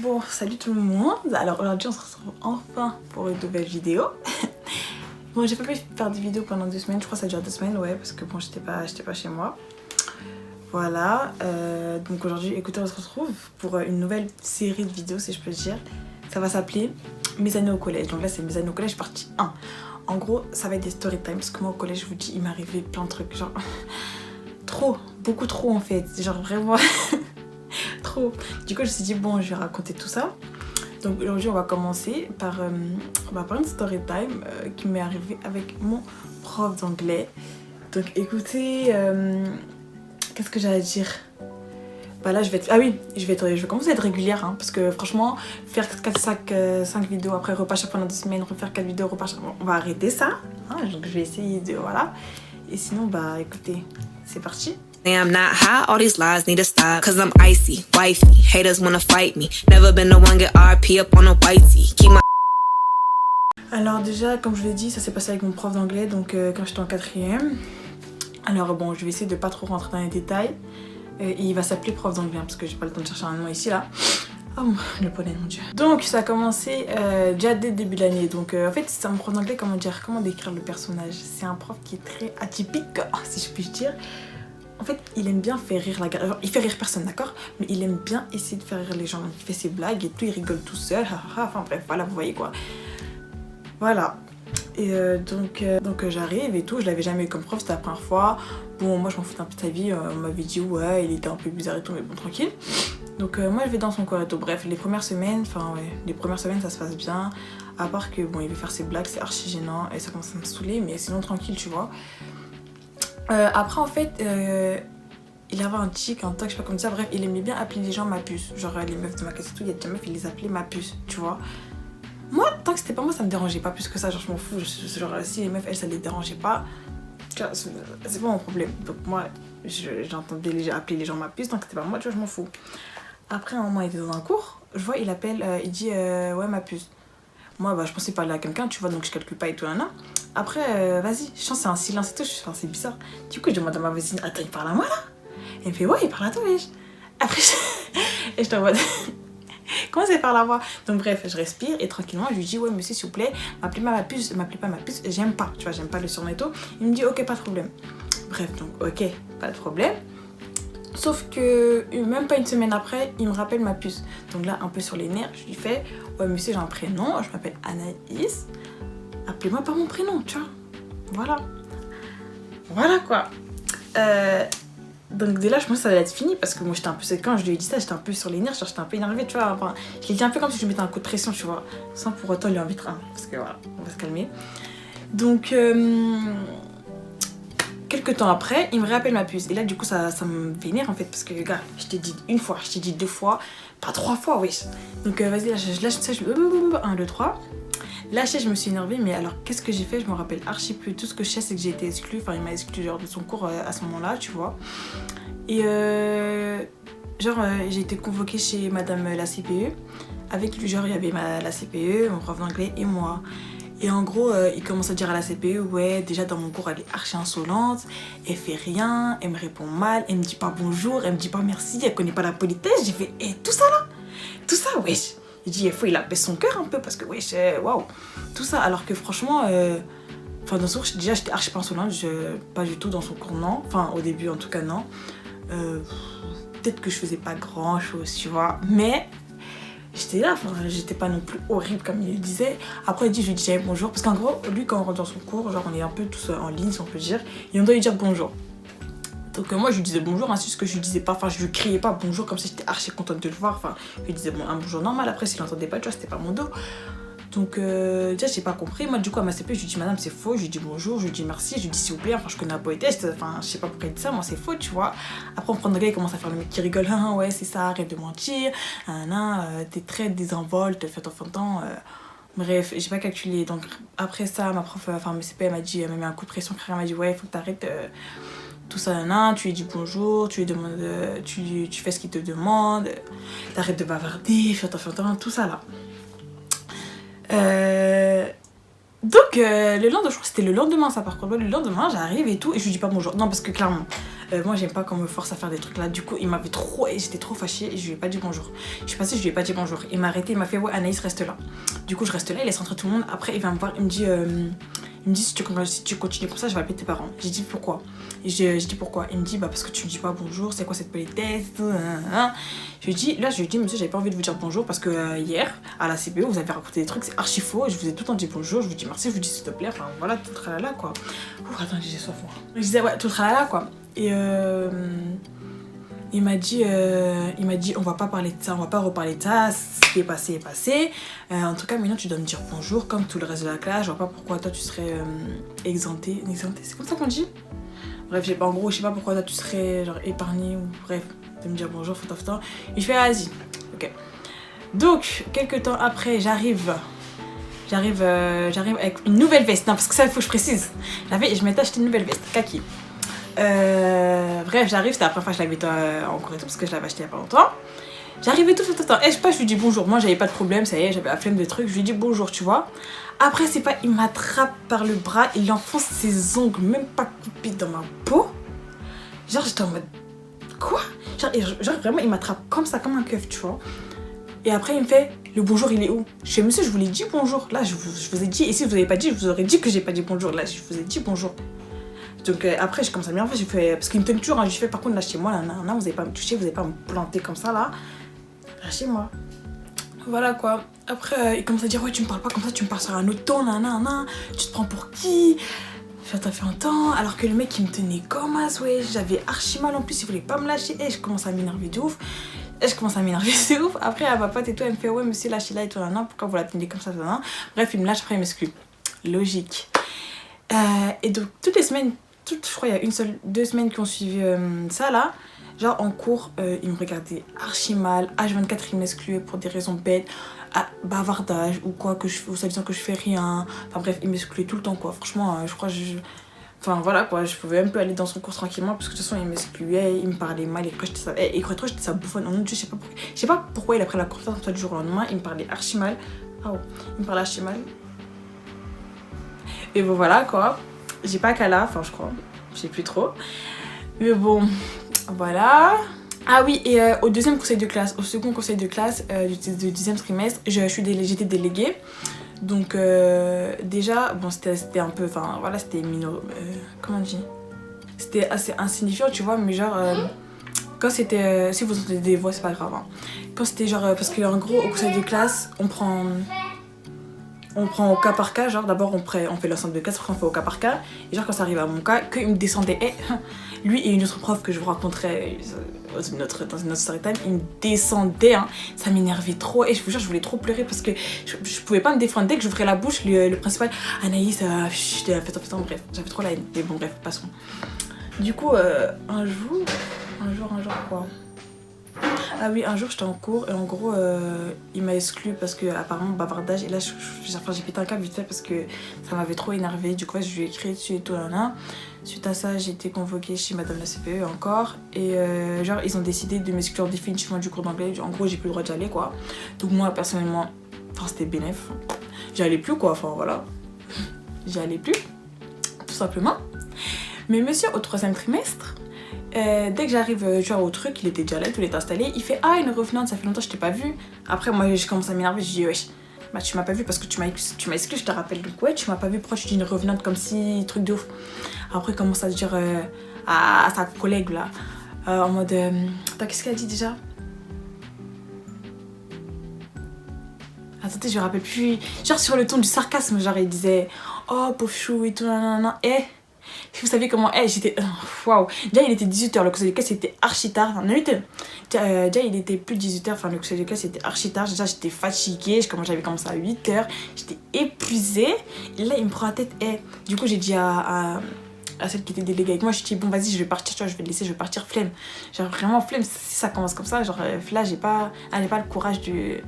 Bon, salut tout le monde. Alors aujourd'hui on se retrouve enfin pour une nouvelle vidéo. Bon, j'ai pas pu faire des vidéos pendant 2 semaines, je crois que ça dure 2 semaines, ouais, parce que bon, j'étais pas chez moi. Voilà, donc aujourd'hui, écoutez, on se retrouve pour une nouvelle série de vidéos, si je peux dire. Ça va s'appeler Mes années au collège. Donc là, c'est Mes années au collège partie 1. En gros, ça va être des story time, parce que moi au collège, je vous dis, il m'est arrivé plein de trucs, genre beaucoup trop en fait, genre vraiment trop. Du coup, je me suis dit, bon, je vais raconter tout ça. Donc aujourd'hui, on va commencer par une story time qui m'est arrivée avec mon prof d'anglais. Donc écoutez, qu'est-ce que j'allais dire? Bah là, je vais commencer à être régulière, hein, parce que franchement, faire 5 vidéos, après repasser pendant 2 semaines, refaire 4 vidéos, repasser, on va arrêter ça. Hein, donc je vais essayer de, voilà. Et sinon, bah écoutez, c'est parti. I'm not high, all these lies need to stop. Cause I'm icy, wifey, haters wanna fight me. Never been the one get RP up on a whitey. Keep my... Alors déjà, comme je l'ai dit, ça s'est passé avec mon prof d'anglais, donc quand j'étais en 4ème. Alors bon, je vais essayer de pas trop rentrer dans les détails. Et il va s'appeler prof d'anglais, parce que j'ai pas le temps de chercher un nom ici, là. Oh, le pollen, mon dieu. Donc ça a commencé déjà dès le début de l'année. Donc en fait, c'est un prof d'anglais, comment décrire le personnage? C'est un prof qui est très atypique, si je puis dire. En fait, il aime bien faire rire la gare. Il fait rire personne, d'accord? Mais il aime bien essayer de faire rire les gens. Il fait ses blagues et tout, il rigole tout seul. Enfin bref, voilà, vous voyez quoi. Voilà. Et donc j'arrive et tout. Je l'avais jamais eu comme prof, c'était la première fois. Bon, moi je m'en foutais un peu de sa vie. On m'avait dit, ouais, il était un peu bizarre et tout, mais bon, tranquille. Donc moi je vais dans son cours et tout. Bref, les premières semaines, ça se passe bien. À part que, bon, il veut faire ses blagues, c'est archi gênant. Et ça commence à me saouler, mais sinon tranquille, tu vois. Après en fait il avait un tic, un toc, je sais pas comment dire, bref il aimait bien appeler les gens ma puce, genre les meufs de ma classe et tout, il y a des meufs il les appelait ma puce, tu vois. Moi tant que c'était pas moi ça me dérangeait pas plus que ça, genre je m'en fous, genre si les meufs elles ça les dérangeait pas, tu vois, c'est pas mon problème. Donc moi j'entendais appeler les gens ma puce, donc c'était pas moi, tu vois, je m'en fous. Après un moment il était dans un cours, je vois il appelle, il dit ouais ma puce. Moi bah je pensais parler à quelqu'un, tu vois, donc je calcule pas et tout, nan. Après, vas-y, je sens c'est un silence et tout, c'est bizarre. Du coup, je demande à ma voisine, attends, il parle à moi là? Elle me fait, ouais, il parle à toi, wesh. Après, et je t'envoie. Comment ça, il parle à moi? Donc, bref, je respire et tranquillement, je lui dis, ouais, monsieur, s'il vous plaît, m'appelez pas ma puce, j'aime pas, tu vois, j'aime pas le surnom et tout. Il me dit, ok, pas de problème. Bref, donc, ok, pas de problème. Sauf que même pas une semaine après, il me rappelle ma puce. Donc là, un peu sur les nerfs, je lui fais, ouais, monsieur, j'ai un prénom, je m'appelle Anaïs. Appelez-moi par mon prénom, tu vois. Voilà quoi. Donc dès là, je pense que ça allait être fini parce que moi j'étais un peu. Quand je lui ai dit ça, j'étais un peu sur les nerfs, genre j'étais un peu énervée, tu vois. Enfin, je l'ai dit un peu comme si je lui mettais un coup de pression, tu vois. Sans pour autant lui en mettre un. Parce que voilà, on va se calmer. Donc, quelques temps après, il me réappelle ma puce. Et là, du coup, ça me vénère en fait. Parce que, gars, je t'ai dit une fois, je t'ai dit 2 fois, pas 3 fois, oui. Donc, vas-y, là, je lâche ça, je 1, 2, 3. Lâché, je me suis énervée, mais alors qu'est-ce que j'ai fait? Je me rappelle archi plus. Tout ce que je sais, c'est que j'ai été exclue. Enfin, il m'a exclue genre de son cours à ce moment-là, tu vois. Et j'ai été convoquée chez madame la CPE. Avec lui, genre, il y avait la CPE, mon prof d'anglais et moi. Et en gros, il commence à dire à la CPE, ouais, déjà dans mon cours, elle est archi insolente, elle fait rien, elle me répond mal, elle me dit pas bonjour, elle me dit pas merci, elle connaît pas la politesse. J'ai fait, tout ça là? Tout ça, wesh. Il dit, il abaisse son cœur un peu parce que, wesh, waouh. Tout ça, alors que franchement, dans son cours, déjà, j'étais archi pas insolente, pas du tout dans son cours, non. Enfin, au début, en tout cas, non. Peut-être que je faisais pas grand chose, tu vois. Mais j'étais là, j'étais pas non plus horrible comme il le disait. Après, je lui dis bonjour. Parce qu'en gros, lui, quand on rentre dans son cours, genre, on est un peu tous en ligne, si on peut dire. Et on doit lui dire bonjour. Donc moi je lui disais bonjour, c'est juste que je lui disais pas, je lui criais pas bonjour comme si j'étais archi contente de le voir, je lui disais un bonjour normal. Après s'il n'entendait pas, tu vois, c'était pas mon dos. Donc déjà j'ai pas compris. Moi du coup à ma CP je lui dis madame c'est faux, je lui dis bonjour, je lui dis merci, je lui dis s'il vous plaît, je connais la politesse, je sais pas pourquoi il dit ça, moi c'est faux, tu vois. Après on prend le gars, il commence à faire le mec qui rigole, ouais c'est ça, arrête de mentir, t'es très désinvolte, fais ton temps. Bref, j'ai pas calculé. Donc après ça ma prof, ma CP elle m'a dit, elle m'a mis un coup de pression, elle m'a dit ouais faut que t'arrêtes. Tout ça, tu lui dis bonjour, tu lui demandes, tu fais ce qu'il te demande, t'arrêtes de bavarder, fais ton, tout ça là. Donc le lendemain, je crois que c'était le lendemain ça par contre, le lendemain j'arrive et tout et je lui dis pas bonjour. Non parce que clairement, Moi j'aime pas qu'on me force à faire des trucs là. Du coup il m'avait trop, j'étais trop fâchée et je lui ai pas dit bonjour. Je suis passée, je lui ai pas dit bonjour. Il m'a arrêté, il m'a fait ouais Anaïs reste là. Du coup je reste là, il laisse rentrer tout le monde. Après il va me voir, il me dit si tu continues comme ça je vais appeler tes parents. J'ai dit pourquoi. Et j'ai dit pourquoi. Il me dit bah parce que tu me dis pas bonjour, c'est quoi cette politesse. Je lui dis monsieur j'avais pas envie de vous dire bonjour parce que hier à la CPE vous avez raconté des trucs, c'est archi faux. Je vous ai tout le temps dit bonjour, je vous dis merci, je vous dis s'il te plaît, enfin voilà tout tralala quoi. Ouh attends j'ai soif moi. Je disais ouais tout tralala quoi. Et il m'a dit on va pas parler de ça, on va pas reparler de ça, ce qui est passé est passé. En tout cas maintenant tu dois me dire bonjour comme tout le reste de la classe, je vois pas pourquoi toi tu serais exempté, c'est comme ça qu'on dit. Bref, en gros je sais pas pourquoi toi tu serais genre épargné ou bref, de me dire bonjour, foto. Et je fais vas-y, ok. Donc quelques temps après j'arrive avec une nouvelle veste, non parce que ça il faut que je précise. Je m'étais acheté une nouvelle veste, kaki. Bref, j'arrive, c'était la première fois que je l'avais en cours et tout, parce que je l'avais acheté il y a pas longtemps. J'arrive et tout, et je sais pas, je lui dis bonjour. Moi, j'avais pas de problème, ça y est, j'avais la flemme de trucs. Je lui dis bonjour, tu vois. Après, c'est pas, il m'attrape par le bras, il enfonce ses ongles, même pas coupés dans ma peau. Genre, j'étais en mode quoi? Genre vraiment, il m'attrape comme ça, comme un keuf, tu vois. Et après, il me fait le bonjour, il est où? Je fais monsieur, je vous l'ai dit bonjour. Là, je vous ai dit, et si vous avez pas dit, je vous aurais dit que j'ai pas dit bonjour. Là, je vous ai dit bonjour. Donc après j'ai commencé à m'énerver, j'ai fait parce qu'il me tenait toujours, hein, j'ai fait par contre là chez moi là, vous n'allez pas me toucher, vous n'allez pas me planter comme ça là chez moi. Voilà quoi. Après il commence à dire ouais tu me parles pas comme ça, tu me parles sur un autre ton, tu te prends pour qui? T'as fait un temps, alors que le mec il me tenait comme as, ouais, j'avais archi mal en plus, il voulait pas me lâcher, et je commence à m'énerver de ouf. Après à ma pote et tout, elle me fait ouais monsieur lâchez là et tout, pourquoi vous la tenez comme ça, Bref il me lâche, après il m'exclut. Logique. Et donc toutes les semaines, je crois il y a 2 semaines qui ont suivi ça là, genre en cours il me regardait archi mal, H24 il m'excluait pour des raisons bêtes, bavardage ou quoi, ou ça disant que je fais rien, enfin bref il m'excluait tout le temps quoi, franchement je crois enfin voilà quoi, je pouvais même plus aller dans son cours tranquillement parce que de toute façon il m'excluait, il me parlait mal, et il croyait trop que j'étais sa bouffonne, je sais pas pourquoi il a pris la confiance comme ça du jour au lendemain, il me parlait archi mal, et bon voilà quoi, j'ai pas qu'à là, enfin je crois, je sais plus trop. Mais bon, voilà. Ah oui, et au second conseil de classe du deuxième trimestre, j'étais déléguée. Donc déjà, bon c'était un peu, enfin voilà, c'était comment on dit, c'était assez insignifiant tu vois, mais genre quand c'était, si vous entendez des voix c'est pas grave, hein. Quand c'était genre, parce qu'en gros au conseil de classe on prend au cas par cas, genre d'abord on fait l'ensemble de classe, après on fait au cas par cas, et genre quand ça arrive à mon cas, qu'il me descendait, lui et une autre prof que je vous raconterai dans une autre story time, il me descendait, hein, ça m'énervait trop, et je vous jure je voulais trop pleurer parce que je pouvais pas me défendre, dès que j'ouvrais la bouche, le principal, Anaïs, fais-toi, bref, j'avais trop la haine, mais bon bref, passons. Du coup, un jour quoi. Ah oui, un jour j'étais en cours et en gros il m'a exclu parce que apparemment bavardage, et là j'ai pété un câble vite fait parce que ça m'avait trop énervé. Du coup je lui ai écrit dessus et tout là. Suite à ça j'ai été convoquée chez madame la CPE encore, et genre ils ont décidé de m'exclure définitivement du cours d'anglais. En gros j'ai plus le droit d'y aller quoi. Donc moi personnellement, enfin c'était bénéf, j'y allais plus quoi, enfin voilà, j'y allais plus tout simplement. Mais monsieur au 3e trimestre, dès que j'arrive genre au truc, il était déjà là, tout était installé, il fait une revenante, ça fait longtemps que je t'ai pas vu. Après moi je commence à m'énerver, je dis wesh, bah tu m'as pas vu parce que tu m'as exclu, je te rappelle, donc ouais tu m'as pas vu, pourquoi tu dis une revenante comme si, truc de ouf. Après il commence à dire à sa collègue là, en mode attends qu'est-ce qu'elle a dit déjà? Attendez je me rappelle plus, genre sur le ton du sarcasme, genre il disait oh pauvre chou et tout et vous savez comment j'étais waouh, déjà il était 18h, le conseil de classe était archi tard, enfin déjà il était plus de 18h, enfin le conseil de classe était archi tard, déjà j'étais fatiguée, j'avais commencé à 8h, j'étais épuisée, et là il me prend la tête, du coup j'ai dit à celle qui était déléguée avec moi, je dis bon vas-y je vais partir, tu vois, je vais te laisser, je vais partir, flemme, genre vraiment flemme, si ça commence comme ça, genre là j'ai pas le courage tu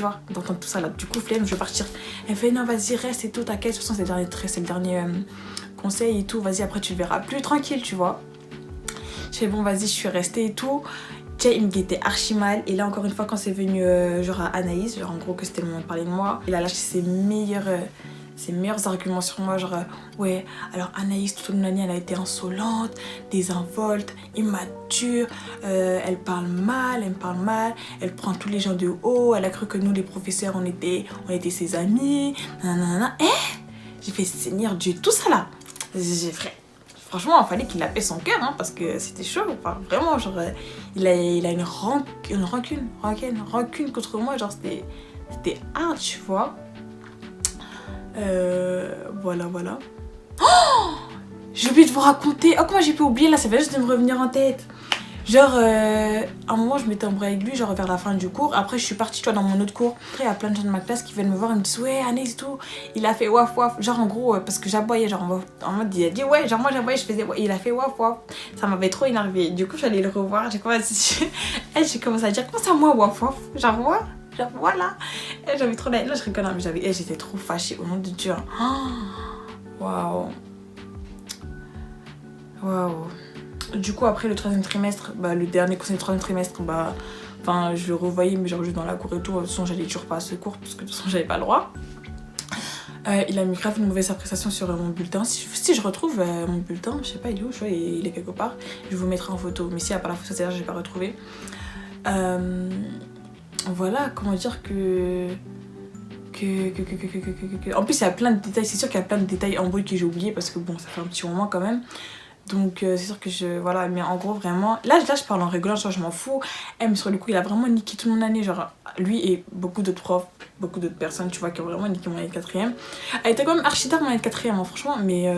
vois, d'entendre tout ça là, du coup flemme, je vais partir. Elle fait non vas-y reste et tout, t'inquiète, de toute façon c'est le dernier conseil et tout, vas-y après tu le verras plus tranquille tu vois. Je fais bon vas-y, je suis restée et tout. Tiens il me guettait archi mal, et là encore une fois quand c'est venu genre à Anaïs, genre en gros que c'était le moment de parler de moi, il a lâché ses meilleurs ses meilleurs arguments sur moi, genre ouais, alors Anaïs tout au long de l'année elle a été insolente, désinvolte, immature, elle parle mal, elle prend tous les gens de haut, elle a cru que nous les professeurs on était ses amis, nanana. J'ai fait Seigneur Dieu, tout ça là, franchement il fallait qu'il apaise son cœur hein, parce que c'était chaud, enfin, vraiment genre il a une rancune contre moi, genre c'était hard tu vois. Voilà. Oh, j'ai oublié de vous raconter. Oh, comment j'ai pu oublier là, ça va juste de me revenir en tête. Genre, à un moment, je m'étais embrouillée avec lui, genre vers la fin du cours. Après, je suis partie, tu vois, dans mon autre cours. Après, il y a plein de gens de ma classe qui viennent me voir et me disent ouais, Anaïs et tout. Il a fait waf waf. Genre, en gros, parce que j'aboyais, genre en mode, il a dit ouais, genre moi j'aboyais, je faisais ouais. Il a fait waf waf. Ça m'avait trop énervé. Du coup, j'allais le revoir. J'ai commencé à dire comment ça, moi, waf waf. Genre, moi. Genre voilà, j'avais trop la... Là je rigole, mais j'étais trop fâchée au nom de Dieu. Waouh. Du coup après le troisième trimestre, le dernier conseil du troisième trimestre, je le revoyais mais genre juste dans la cour et tout. De toute façon j'allais toujours pas à ce cours parce que de toute façon j'avais pas le droit. Il a mis grave une mauvaise appréciation sur mon bulletin. Si je retrouve mon bulletin, je sais pas il est où, je vois il est quelque part. Je vous mettrai en photo, mais si à part la photo c'est-à-dire j'ai pas retrouvé. Voilà, comment dire que... En plus, il y a plein de détails. C'est sûr qu'il y a plein de détails en bruit que j'ai oublié parce que bon, ça fait un petit moment quand même. Donc, c'est sûr que voilà, mais en gros, vraiment... Là, je parle en rigolant, genre, je m'en fous. Mais sur le coup, il a vraiment niqué toute mon année. Genre, lui et beaucoup d'autres profs, beaucoup d'autres personnes, tu vois, qui ont vraiment niqué mon année de 4ème. Elle était quand même archi tard, mon année de 4ème, hein, franchement. Mais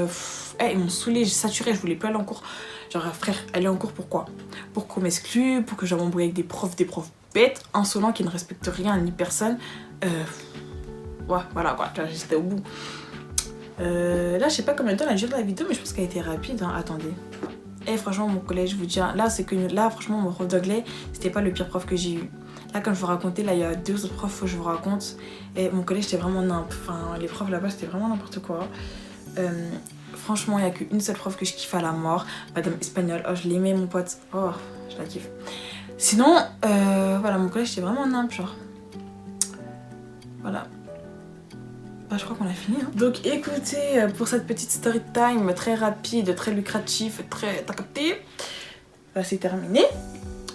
ils m'ont saoulée, j'ai saturé, je voulais plus aller en cours. Genre, frère, aller en cours, pourquoi? Pour qu'on m'exclue, pour que je m'embrouille avec des profs bêtes, insolents, qui ne respectent rien ni personne. Ouais, voilà quoi, j'étais au bout. Là, je sais pas combien de temps elle a duré la vidéo, mais je pense qu'elle a été rapide. Hein. Attendez. Franchement, mon collège, je vous dis, là, franchement, mon prof d'anglais, c'était pas le pire prof que j'ai eu. Là, comme je vous racontais, là, il y a 2 autres profs que je vous raconte. Et mon collège, c'était vraiment nimp. Enfin, les profs là-bas, c'était vraiment n'importe quoi. Franchement, il y a qu'une seule prof que je kiffe à la mort. Madame Espagnole. Oh, je l'aimais, mon pote. Oh, je la kiffe. Sinon, voilà, mon collège, c'était vraiment nimp, genre. Voilà. Je crois qu'on a fini. Hein. Donc écoutez, pour cette petite story time très rapide, très lucratif, très... T'as capté ? C'est terminé.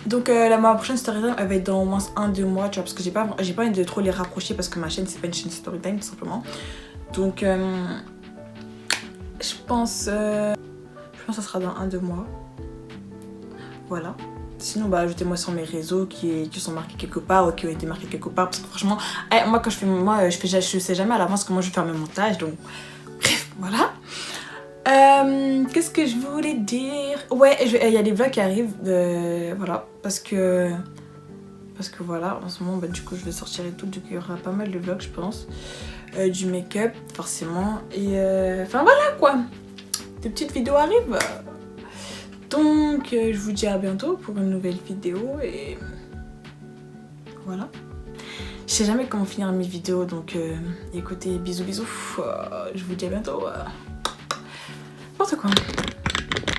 Donc ma prochaine story time, elle va être dans au moins 1-2 mois, tu vois, parce que j'ai pas envie de trop les rapprocher parce que ma chaîne, c'est pas une chaîne story time, tout simplement. Donc je pense que ça sera dans 1-2 mois. Voilà. Sinon, ajoutez-moi sur mes réseaux qui sont marqués quelque part ou qui ont été marqués quelque part. Parce que franchement, moi, quand je sais jamais à l'avance comment je vais faire mes montages. Donc, bref, voilà. Qu'est-ce que je voulais dire? Ouais, il y a des vlogs qui arrivent. Voilà, parce que voilà, en ce moment, du coup, je vais sortir et tout. Donc, il y aura pas mal de vlogs, je pense. Du make-up, forcément. Et enfin, voilà, quoi. Des petites vidéos arrivent. Donc, je vous dis à bientôt pour une nouvelle vidéo et voilà. Je sais jamais comment finir mes vidéos, donc écoutez, bisous. Je vous dis à bientôt. N'importe quoi.